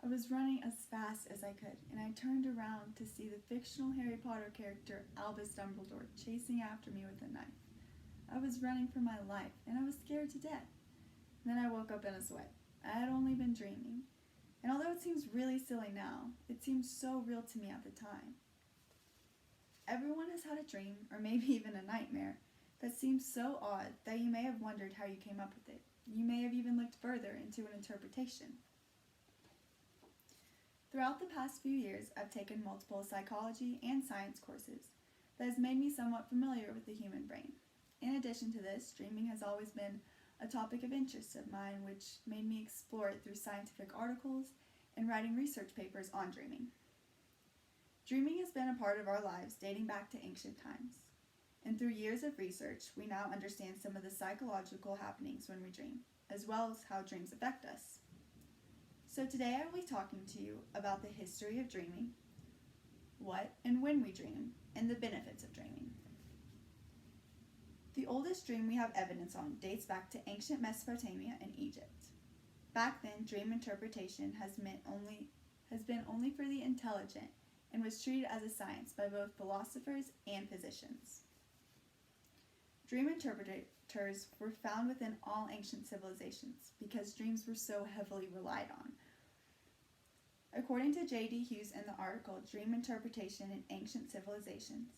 I was running as fast as I could, and I turned around to see the fictional Harry Potter character Albus Dumbledore chasing after me with a knife. I was running for my life, and I was scared to death. Then I woke up in a sweat. I had only been dreaming. And although it seems really silly now, it seemed so real to me at the time. Everyone has had a dream, or maybe even a nightmare, that seems so odd that you may have wondered how you came up with it. You may have even looked further into an interpretation. Throughout the past few years, I've taken multiple psychology and science courses that has made me somewhat familiar with the human brain. In addition to this, dreaming has always been a topic of interest of mine, which made me explore it through scientific articles and writing research papers on dreaming. Dreaming has been a part of our lives dating back to ancient times. And through years of research, we now understand some of the psychological happenings when we dream, as well as how dreams affect us. So today I will be talking to you about the history of dreaming, what and when we dream, and the benefits of dreaming. The oldest dream we have evidence on dates back to ancient Mesopotamia and Egypt. Back then, dream interpretation has been only for the intelligent and was treated as a science by both philosophers and physicians. Dream interpreters were found within all ancient civilizations because dreams were so heavily relied on. According to J.D. Hughes in the article Dream Interpretation in Ancient Civilizations,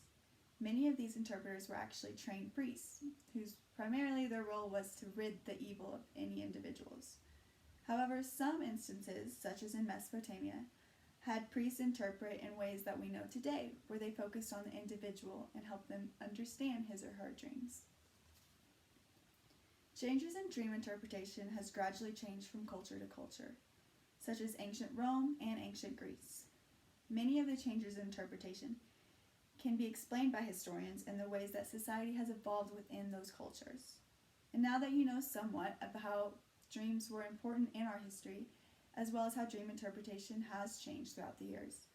many of these interpreters were actually trained priests, whose primarily their role was to rid the evil of any individuals. However, some instances, such as in Mesopotamia, had priests interpret in ways that we know today, where they focused on the individual and helped them understand his or her dreams. Changes in dream interpretation has gradually changed from culture to culture, such as ancient Rome and ancient Greece. Many of the changes in interpretation can be explained by historians in the ways that society has evolved within those cultures. And now that you know somewhat about how dreams were important in our history, as well as how dream interpretation has changed throughout the years,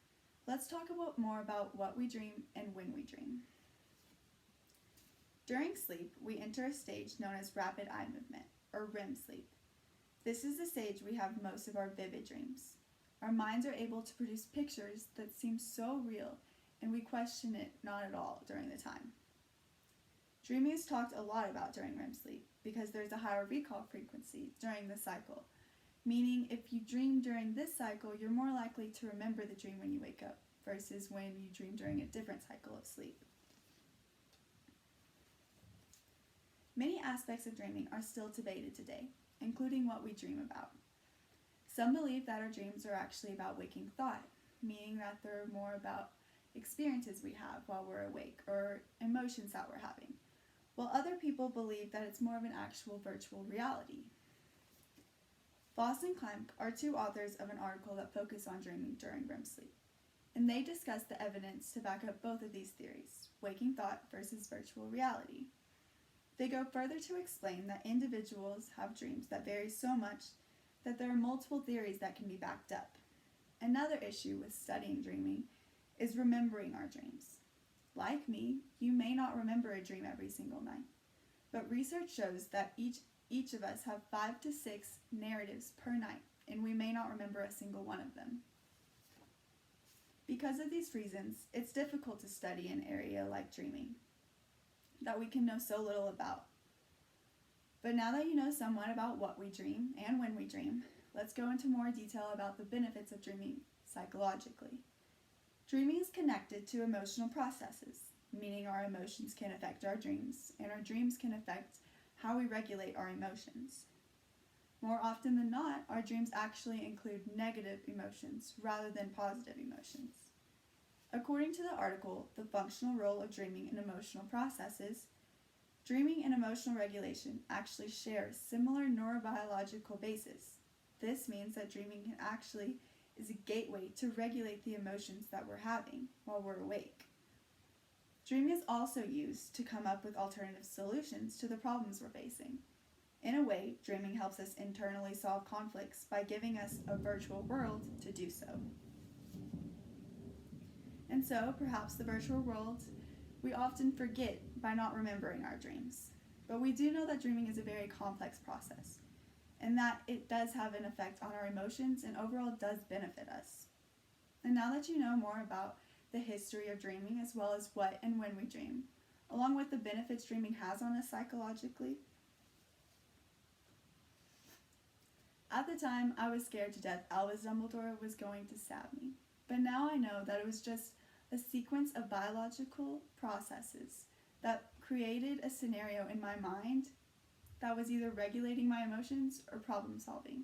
let's talk more about what we dream and when we dream. During sleep, we enter a stage known as rapid eye movement, or REM sleep. This is the stage we have most of our vivid dreams. Our minds are able to produce pictures that seem so real, and we question it not at all during the time. Dreaming is talked a lot about during REM sleep because there's a higher recall frequency during the cycle, meaning if you dream during this cycle, you're more likely to remember the dream when you wake up versus when you dream during a different cycle of sleep. Many aspects of dreaming are still debated today, including what we dream about. Some believe that our dreams are actually about waking thought, meaning that they're more about experiences we have while we're awake or emotions that we're having, while other people believe that it's more of an actual virtual reality. Voss and Klemk are two authors of an article that focus on dreaming during REM sleep, and they discuss the evidence to back up both of these theories, waking thought versus virtual reality. They go further to explain that individuals have dreams that vary so much that there are multiple theories that can be backed up. Another issue with studying dreaming is remembering our dreams. Like me, you may not remember a dream every single night, but research shows that each of us have 5 to 6 narratives per night, and we may not remember a single one of them. Because of these reasons, it's difficult to study an area like dreaming that we can know so little about. But now that you know somewhat about what we dream and when we dream, let's go into more detail about the benefits of dreaming psychologically. Dreaming is connected to emotional processes, meaning our emotions can affect our dreams, and our dreams can affect how we regulate our emotions. More often than not, our dreams actually include negative emotions rather than positive emotions. According to the article, The Functional Role of Dreaming in Emotional Processes, dreaming and emotional regulation actually share similar neurobiological bases. This means that dreaming can actually is a gateway to regulate the emotions that we're having while we're awake. Dreaming is also used to come up with alternative solutions to the problems we're facing. In a way, dreaming helps us internally solve conflicts by giving us a virtual world to do so. And so, perhaps the virtual world we often forget by not remembering our dreams. But we do know that dreaming is a very complex process, and that it does have an effect on our emotions and overall does benefit us. And now that you know more about the history of dreaming as well as what and when we dream, along with the benefits dreaming has on us psychologically, at the time I was scared to death Albus Dumbledore was going to stab me. But now I know that it was just a sequence of biological processes that created a scenario in my mind that was either regulating my emotions or problem solving.